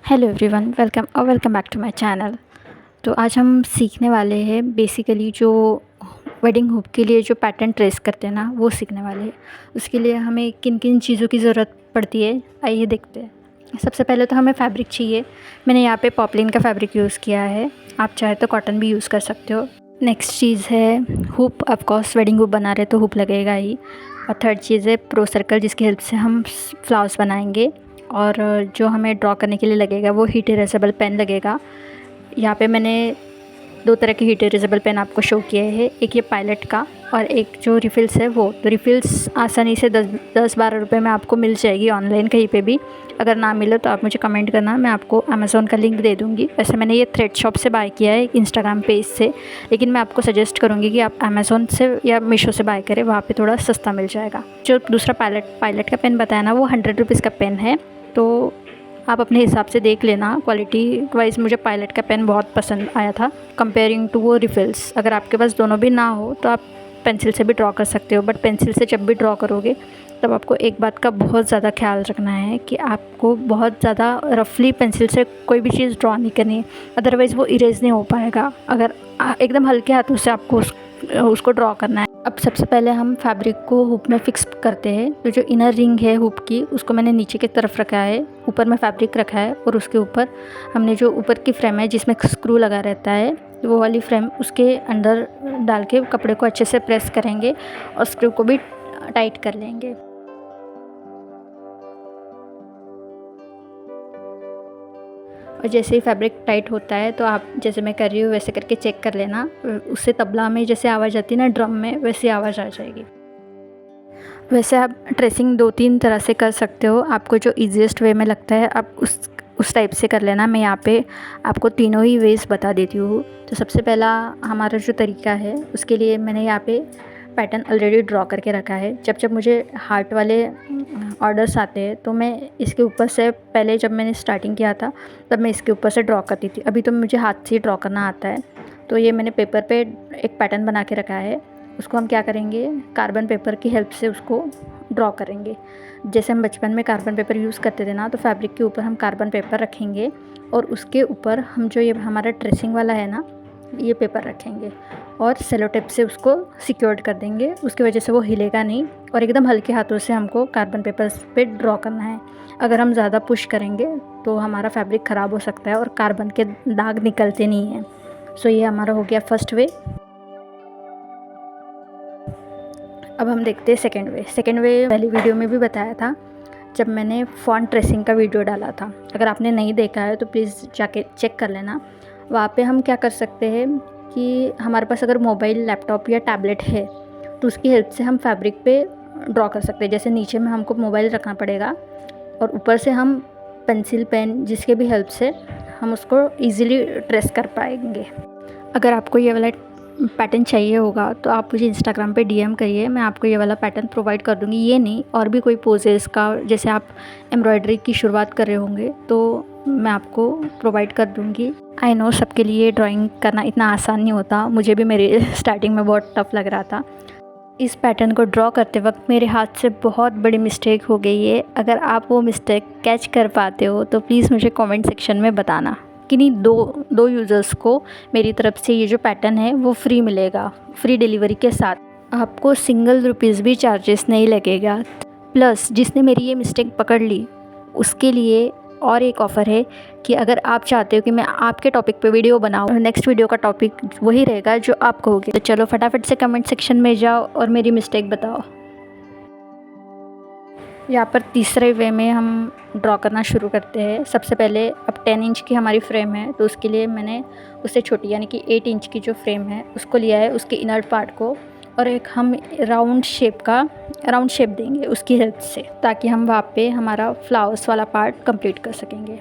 Hello everyone, welcome back to my channel. तो आज हम सीखने वाले हैं बेसिकली जो वेडिंग हुक के लिए जो पैटर्न ट्रेस करते हैं ना, वो सीखने वाले हैं। उसके लिए हमें किन किन चीज़ों की ज़रूरत पड़ती है, आइए देखते हैं। सबसे पहले तो हमें फैब्रिक चाहिए। मैंने यहाँ पे पॉपलिन का फैब्रिक यूज़ किया है, आप चाहे तो कॉटन भी यूज़ कर सकते हो। नेक्स्ट चीज़ है हुप। ऑफकोर्स वेडिंग हुप बना रहे तो हुप लगेगा ही। और थर्ड चीज़ है प्रो सर्कल, जिसकी हेल्प से हम फ्लावर्स बनाएंगे। और जो हमें ड्रॉ करने के लिए लगेगा वो हीट इरेजेबल पेन लगेगा। यहाँ पे मैंने दो तरह के हीट इरेजेबल पेन आपको शो किए हैं, एक ये पायलट का और एक जो रिफ़िल्स है वो। तो रिफ़िल्स आसानी से 10-12 रुपये में आपको मिल जाएगी ऑनलाइन कहीं पे भी। अगर ना मिले तो आप मुझे कमेंट करना, मैं आपको अमेज़ॉन का लिंक दे दूँगी। वैसे मैंने ये थ्रेड शॉप से बाय किया है, इंस्टाग्राम पेज से, लेकिन मैं आपको सजेस्ट करूँगी कि आप अमेज़ॉन से या मीशो से बाय करें, वहाँ पे थोड़ा सस्ता मिल जाएगा। जो दूसरा पायलट का पेन बताया ना, वो 100 रुपीज़ का पेन है। तो आप अपने हिसाब से देख लेना। क्वालिटी वाइज मुझे पायलट का पेन बहुत पसंद आया था कंपेयरिंग टू वो रिफ़िल्स। अगर आपके पास दोनों भी ना हो तो आप पेंसिल से भी ड्रॉ कर सकते हो, बट पेंसिल से जब भी ड्रॉ करोगे तब आपको एक बात का बहुत ज़्यादा ख्याल रखना है कि आपको बहुत ज़्यादा रफली पेंसिल से कोई भी चीज़ ड्रॉ नहीं करनी है, अदरवाइज़ वो इरेज नहीं हो पाएगा। अगर एकदम हल्के हाथों से आपको उसको ड्रॉ करना है। अब सबसे पहले हम फैब्रिक को हुप में फ़िक्स करते हैं। तो जो इनर रिंग है हुप की, उसको मैंने नीचे की तरफ रखा है, ऊपर में फैब्रिक रखा है, और उसके ऊपर हमने जो ऊपर की फ्रेम है जिसमें स्क्रू लगा रहता है, वो वाली फ्रेम उसके अंदर डाल के कपड़े को अच्छे से प्रेस करेंगे और स्क्रू को भी टाइट कर लेंगे। और जैसे ही फैब्रिक टाइट होता है तो आप जैसे मैं कर रही हूँ वैसे करके चेक कर लेना। उससे तबला में जैसे आवाज़ आती है ना, ड्रम में, वैसी आवाज़ आ जाएगी। वैसे आप ट्रेसिंग 2-3 तरह से कर सकते हो, आपको जो ईजीएस्ट वे में लगता है आप उस टाइप से कर लेना। मैं यहाँ पे आपको तीनों ही वेज बता देती हूँ। तो सबसे पहला हमारा जो तरीका है, उसके लिए मैंने यहाँ पे पैटर्न ऑलरेडी ड्रॉ करके रखा है। जब जब मुझे हार्ट वाले ऑर्डर्स आते हैं तो मैं इसके ऊपर से, पहले जब मैंने स्टार्टिंग किया था तब मैं इसके ऊपर से ड्रॉ करती थी। अभी तो मुझे हाथ से ही ड्रॉ करना आता है। तो ये मैंने पेपर पे एक पैटर्न बना के रखा है, उसको हम क्या करेंगे, कार्बन पेपर की हेल्प से उसको ड्रॉ करेंगे। जैसे हम बचपन में कार्बन पेपर यूज़ करते थे ना, तो फैब्रिक के ऊपर हम कार्बन पेपर रखेंगे और उसके ऊपर हम जो ये हमारा ट्रेसिंग वाला है ना, ये पेपर रखेंगे और सेलो टेप से उसको सिक्योर्ड कर देंगे। उसकी वजह से वो हिलेगा नहीं और एकदम हल्के हाथों से हमको कार्बन पेपर पे ड्रॉ करना है। अगर हम ज़्यादा पुश करेंगे तो हमारा फैब्रिक ख़राब हो सकता है और कार्बन के दाग निकलते नहीं हैं। सो ये हमारा हो गया फर्स्ट वे। अब हम देखते हैं सेकेंड वे पहली वीडियो में भी बताया था जब मैंने फॉन्ट ट्रेसिंग का वीडियो डाला था। अगर आपने नहीं देखा है तो प्लीज़ जाके चेक कर लेना। वहाँ पे हम क्या कर सकते हैं कि हमारे पास अगर मोबाइल, लैपटॉप या टैबलेट है तो उसकी हेल्प से हम फैब्रिक पे ड्रॉ कर सकते हैं। जैसे नीचे में हमको मोबाइल रखना पड़ेगा और ऊपर से हम पेंसिल, पेन, जिसके भी हेल्प से हम उसको ईज़िली ट्रेस कर पाएंगे। अगर आपको ये वाला पैटर्न चाहिए होगा तो आप मुझे इंस्टाग्राम पे डीएम करिए, मैं आपको ये वाला पैटर्न प्रोवाइड कर दूँगी। ये नहीं, और भी कोई पोजेस का, जैसे आप एम्ब्रॉयडरी की शुरुआत कर रहे होंगे तो मैं आपको प्रोवाइड कर दूँगी। आई नो सबके लिए ड्राइंग करना इतना आसान नहीं होता, मुझे भी मेरी स्टार्टिंग में बहुत टफ लग रहा था। इस पैटर्न को ड्रॉ करते वक्त मेरे हाथ से बहुत बड़ी मिस्टेक हो गई है। अगर आप वो मिस्टेक कैच कर पाते हो तो प्लीज़ मुझे कमेंट सेक्शन में बताना। किन्हीं दो यूज़र्स को मेरी तरफ से ये जो पैटर्न है वो फ्री मिलेगा, फ्री डिलीवरी के साथ। आपको सिंगल रुपीज़ भी चार्जेस नहीं लगेगा। प्लस जिसने मेरी ये मिस्टेक पकड़ ली उसके लिए और एक ऑफ़र है कि अगर आप चाहते हो कि मैं आपके टॉपिक पे वीडियो बनाऊँ, नेक्स्ट वीडियो का टॉपिक वही रहेगा जो आप कहोगे। तो चलो फटाफट से कमेंट सेक्शन में जाओ और मेरी मिस्टेक बताओ। यहाँ पर तीसरे वे में हम ड्रॉ करना शुरू करते हैं। सबसे पहले अब 10 इंच की हमारी फ्रेम है तो उसके लिए मैंने उससे छोटी यानी कि 8 इंच की जो फ्रेम है उसको लिया है, उसके इनर पार्ट को, और एक हम राउंड शेप देंगे उसकी हेल्प से, ताकि हम वहाँ पे हमारा फ्लावर्स वाला पार्ट कंप्लीट कर सकेंगे।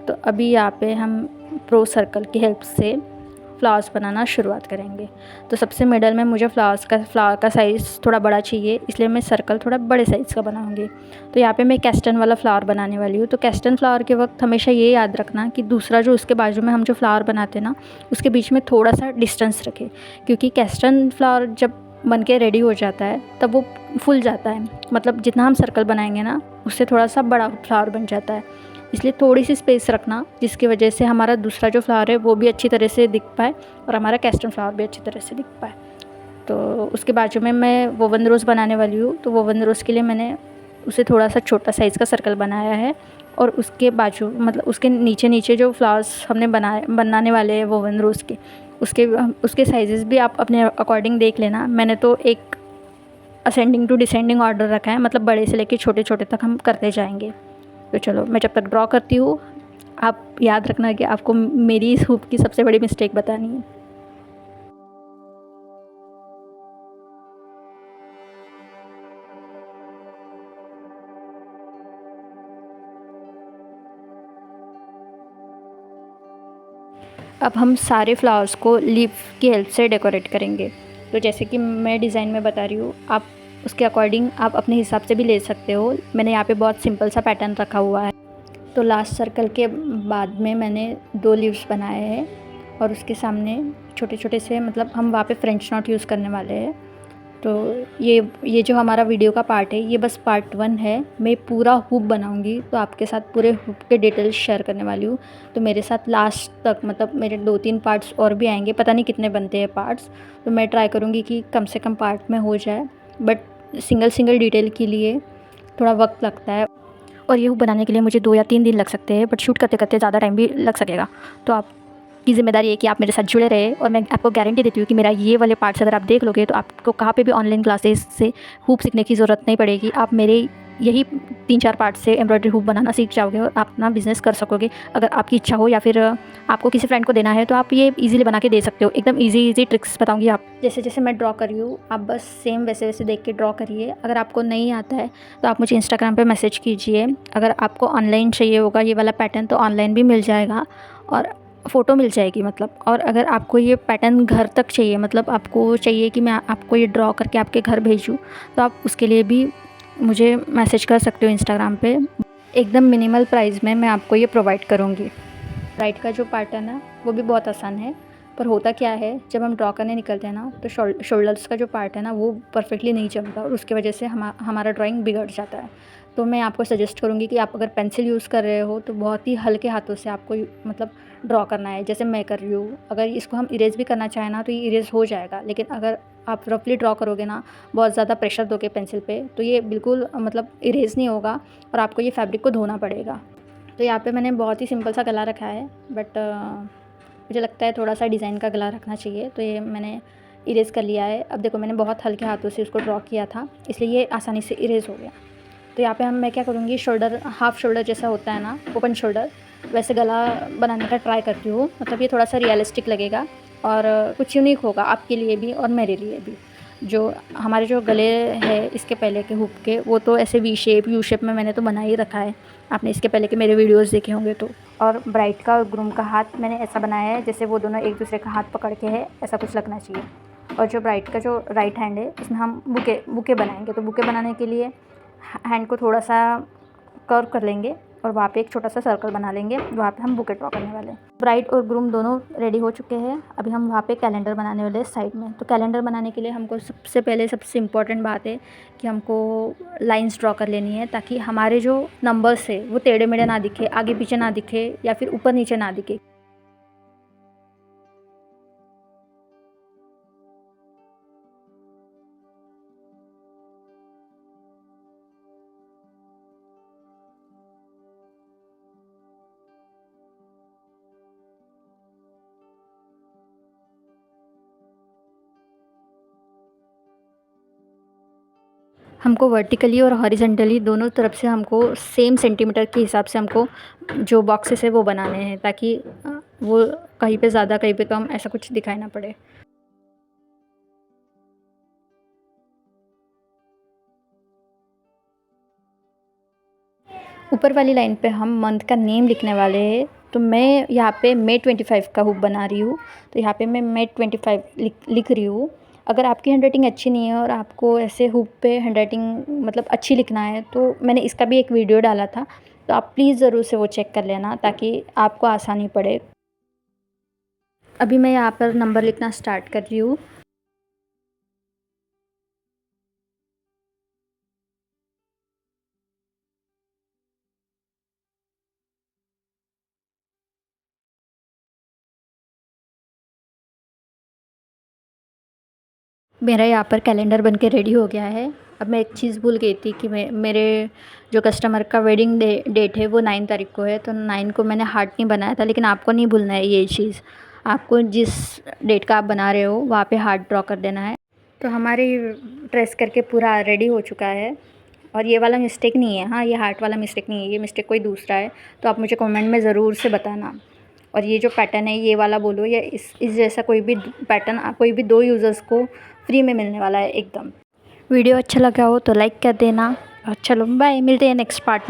तो अभी यहाँ पे हम प्रो सर्कल की हेल्प से फ्लावर्स बनाना शुरुआत करेंगे। तो सबसे मिडल में मुझे फ्लावर का साइज़ थोड़ा बड़ा चाहिए, इसलिए मैं सर्कल थोड़ा बड़े साइज़ का बनाऊंगी। तो यहाँ पे मैं कैस्टन वाला फ्लावर बनाने वाली हूँ। तो कैस्टन फ्लावर के वक्त हमेशा ये याद रखना कि दूसरा जो उसके बाजू में हम जो फ्लावर बनाते हैं ना, उसके बीच में थोड़ा सा डिस्टेंस रखें, क्योंकि कैस्टन फ्लावर जब बन के रेडी हो जाता है तब वो फूल जाता है। मतलब जितना हम सर्कल बनाएंगे ना, उससे थोड़ा सा बड़ा फ्लावर बन जाता है। इसलिए थोड़ी सी स्पेस रखना, जिसकी वजह से हमारा दूसरा जो फ्लावर है वो भी अच्छी तरह से दिख पाए और हमारा कैस्टन फ्लावर भी अच्छी तरह से दिख पाए। तो उसके बाजू में मैं वोवन रोज़ बनाने वाली हूँ, तो वोवन रोज़ के लिए मैंने उसे थोड़ा सा छोटा साइज़ का सर्कल बनाया है और उसके बाजू मतलब उसके नीचे नीचे जो फ्लावर्स हमने बनाने वाले हैं वोवन रोज़ के, उसके साइज़ेस भी आप अपने अकॉर्डिंग देख लेना। मैंने तो एक असेंडिंग टू डिसेंडिंग ऑर्डर रखा है, मतलब बड़े से लेके छोटे छोटे तक हम करते जाएंगे। तो चलो मैं जब तक ड्रॉ करती हूँ, आप याद रखना कि आपको मेरी इस हुक की सबसे बड़ी मिस्टेक बतानी है। अब हम सारे फ्लावर्स को लीफ की हेल्प से डेकोरेट करेंगे। तो जैसे कि मैं डिज़ाइन में बता रही हूँ, आप उसके अकॉर्डिंग आप अपने हिसाब से भी ले सकते हो। मैंने यहाँ पे बहुत सिंपल सा पैटर्न रखा हुआ है। तो लास्ट सर्कल के बाद में मैंने 2 लीव्स बनाए हैं और उसके सामने छोटे छोटे से, मतलब हम वहाँ पे फ्रेंच नॉट यूज़ करने वाले हैं। तो ये जो हमारा वीडियो का पार्ट है, ये बस पार्ट 1 है। मैं पूरा हुक बनाऊंगी तो आपके साथ पूरे हुक के डिटेल्स शेयर करने वाली हूँ। तो मेरे साथ लास्ट तक, मतलब मेरे 2-3 पार्ट्स और भी आएंगे, पता नहीं कितने बनते हैं पार्ट्स, तो मैं ट्राई करूँगी कि कम से कम पार्ट में हो जाए। बट सिंगल सिंगल डिटेल के लिए थोड़ा वक्त लगता है और ये हुक बनाने के लिए मुझे 2 या 3 दिन लग सकते हैं, बट शूट करते करते ज़्यादा टाइम भी लग सकेगा। तो आपकी ज़िम्मेदारी है कि आप मेरे साथ जुड़े रहे और मैं आपको गारंटी देती हूँ कि मेरा ये वाले पार्ट्स अगर आप देख लोगे तो आपको कहाँ पे भी ऑनलाइन क्लासेस से हुक सीखने की ज़रूरत नहीं पड़ेगी। आप मेरे यही 3-4 पार्ट से एम्ब्रॉयडरी हुक बनाना सीख जाओगे और आप अपना बिज़नेस कर सकोगे। अगर आपकी इच्छा हो या फिर आपको किसी फ्रेंड को देना है तो आप ये ईज़िली बना के दे सकते हो। एकदम ईज़ी ट्रिक्स बताऊँगी आप। जैसे जैसे मैं ड्रॉ कर रही हूँ, आप बस सेम वैसे वैसे देख के ड्रॉ करिए। अगर आपको नहीं आता है तो आप मुझे इंस्टाग्राम पे मैसेज कीजिए। अगर आपको ऑनलाइन चाहिए होगा ये वाला पैटर्न तो ऑनलाइन भी मिल जाएगा और फ़ोटो मिल जाएगी मतलब। और अगर आपको ये पैटर्न घर तक चाहिए, मतलब आपको चाहिए कि मैं आपको ये ड्रॉ करके आपके घर भेजूँ, तो आप उसके लिए भी मुझे मैसेज कर सकते हो इंस्टाग्राम पे। एकदम मिनिमल प्राइस में मैं आपको ये प्रोवाइड करूँगी। राइट का जो पैटर्न है वो भी बहुत आसान है, पर होता क्या है जब हम ड्रॉ करने निकलते हैं ना, तो शोल्डर्स का जो पार्ट है ना वो परफेक्टली नहीं जमता और उसकी वजह से हमारा ड्राइंग बिगड़ जाता है। तो मैं आपको सजेस्ट करूँगी कि आप अगर पेंसिल यूज़ कर रहे हो तो बहुत ही हल्के हाथों से आपको मतलब ड्रॉ करना है, जैसे मैं कर रही हूँ। अगर इसको हम इरेज़ भी करना चाहें ना तो ये इरेज़ हो जाएगा, लेकिन अगर आप रफली ड्रॉ करोगे ना, बहुत ज़्यादा प्रेशर दोगे पेंसिल पे, तो ये बिल्कुल मतलब इरेज़ नहीं होगा और आपको ये फैब्रिक को धोना पड़ेगा। तो यहाँ पे मैंने बहुत ही सिंपल सा गला रखा है, बट मुझे लगता है थोड़ा सा डिज़ाइन का गला रखना चाहिए, तो ये मैंने इरेज़ कर लिया है। अब देखो मैंने बहुत हल्के हाथों से उसको ड्रॉ किया था, इसलिए ये आसानी से इरेज़ हो गया। तो यहाँ पे मैं क्या करूँगी, शोल्डर हाफ़ शोल्डर जैसा होता है ना, ओपन शोल्डर, वैसे गला बनाने का ट्राई करती हूँ। मतलब ये थोड़ा सा रियलिस्टिक लगेगा और कुछ यूनिक होगा आपके लिए भी और मेरे लिए भी। जो हमारे जो गले हैं इसके पहले के हुक के, वो तो ऐसे वी शेप यू शेप में मैंने तो बना ही रखा है, आपने इसके पहले के मेरे वीडियोस देखे होंगे तो। और ब्राइड का और ग्रूम का हाथ मैंने ऐसा बनाया है जैसे वो दोनों एक दूसरे का हाथ पकड़ के है, ऐसा कुछ लगना चाहिए। और जो ब्राइड का जो राइट हैंड है उसमें हम बुके बनाएंगे। तो बुके बनाने के लिए हैंड को थोड़ा सा कर्व कर लेंगे और वहाँ पे एक छोटा सा सर्कल बना लेंगे, वहाँ पे हम बुके ड्रॉ करने वाले हैं। ब्राइड और ग्रूम दोनों रेडी हो चुके हैं, अभी हम वहाँ पे कैलेंडर बनाने वाले हैं साइड में। तो कैलेंडर बनाने के लिए हमको सबसे पहले सबसे इम्पॉर्टेंट बात है कि हमको लाइंस ड्रॉ कर लेनी है, ताकि हमारे जो नंबर्स है वो टेढ़े मेढ़े ना दिखे, आगे पीछे ना दिखे या फिर ऊपर नीचे ना दिखे। हमको वर्टिकली और हॉरिजेंटली दोनों तरफ से हमको सेम सेंटीमीटर के हिसाब से हमको जो बॉक्सेस है वो बनाने हैं, ताकि वो कहीं पे ज़्यादा कहीं पे कम ऐसा कुछ दिखाई ना पड़े। ऊपर वाली लाइन पे हम मंथ का नेम लिखने वाले हैं। तो मैं यहाँ पे May 25 का हुक बना रही हूँ, तो यहाँ पे मैं May 25 लिख रही हूँ। अगर आपकी हैंडराइटिंग अच्छी नहीं है और आपको ऐसे हुक पे हैंडराइटिंग मतलब अच्छी लिखना है, तो मैंने इसका भी एक वीडियो डाला था, तो आप प्लीज़ ज़रूर से वो चेक कर लेना ताकि आपको आसानी पड़े। अभी मैं यहाँ पर नंबर लिखना स्टार्ट कर रही हूँ। मेरा यहाँ पर कैलेंडर बन के रेडी हो गया है। अब मैं एक चीज़ भूल गई थी कि मेरे जो कस्टमर का वेडिंग डेट है वो 9 तारीख को है, तो 9 को मैंने हार्ट नहीं बनाया था। लेकिन आपको नहीं भूलना है ये चीज़, आपको जिस डेट का आप बना रहे हो वहाँ पे हार्ट ड्रॉ कर देना है। तो हमारी ट्रेस करके पूरा रेडी हो चुका है, और ये वाला मिस्टेक नहीं है, हाँ ये हार्ट वाला मिस्टेक नहीं है, ये मिस्टेक कोई दूसरा है। तो आप मुझे कमेंट में ज़रूर से बताना। और ये जो पैटर्न है ये वाला बोलो, या इस जैसा कोई भी पैटर्न कोई भी 2 यूज़र्स को फ्री में मिलने वाला है एकदम। वीडियो अच्छा लगा हो तो लाइक कर देना। और चलो बाय, मिलते हैं नेक्स्ट पार्ट में।